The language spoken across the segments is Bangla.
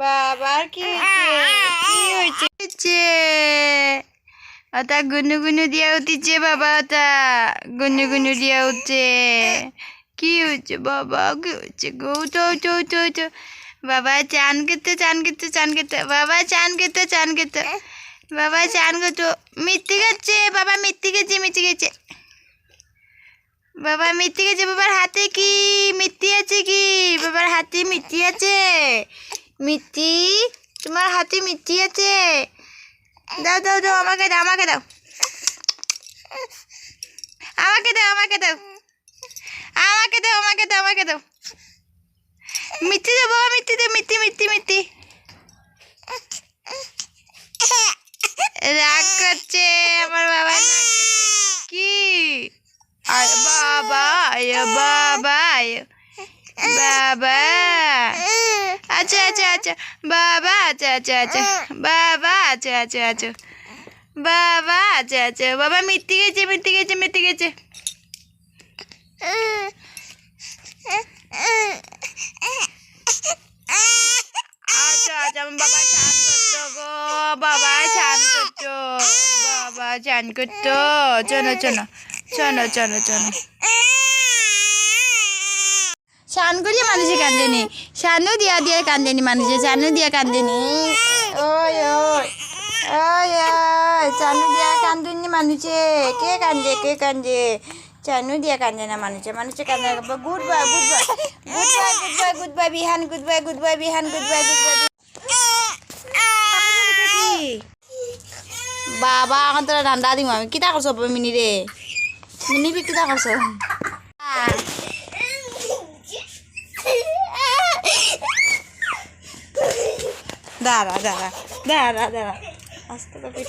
বাবার কি হয়েছে ওটা গুনু গুনু দিয়া উঠিছে বাবা ওটা গুনু গুনু দিয়া উঠছে কি হয়েছে বাবা কি হয়েছে গো তো বাবা চান করতে বাবা চান করতে বাবা চান করতো মিথ্যে গেছে বাবা মিথ্যে গেছে বাবা মিথ্যে গেছে বাবার হাতে কি মিথ্যে আছে কি বাবার হাতে মিথ্যে আছে মিথ্যি তোমার হাতে মিথ্যে আছে দাও আমাকে দাও মিথ্যে দাও বাবা মিথ্যে রাগ করছে আমার বাবা কি বাবা আচ্ছা বাবা আচ্ছা বাবা মিথ্যে গেছে আচ্ছা বাবা চান করতো চলো চান করিয়া মানুষে কান্দেনি সানু দিয়া কান্দেনি মানুষে চানু দিয়া কান্দেনি ওই চানু দিয়া কান্দুনি মানুষে কে কান্দে চানু দিয়া কান্দে না মানুষে কান্দে গুড বাই বিহান গুড বাই বাবা আমার তোরা ঠান্ডা দিম আমি কিতা করছো মিনি রে কিতা করছো দাঁড়া আস্তে তো পিঠ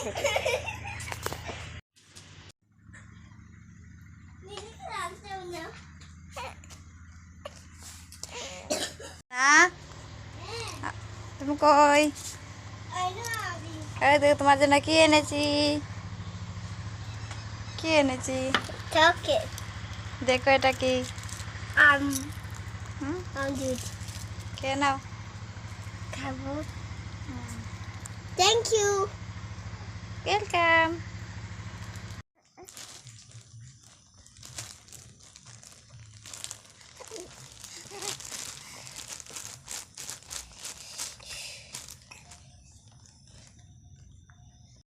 তুমি কই তোমার জন্য কি এনেছি দেখো এটা কি কে নাও খাবো থ্যাংক ইউ ওয়েলকাম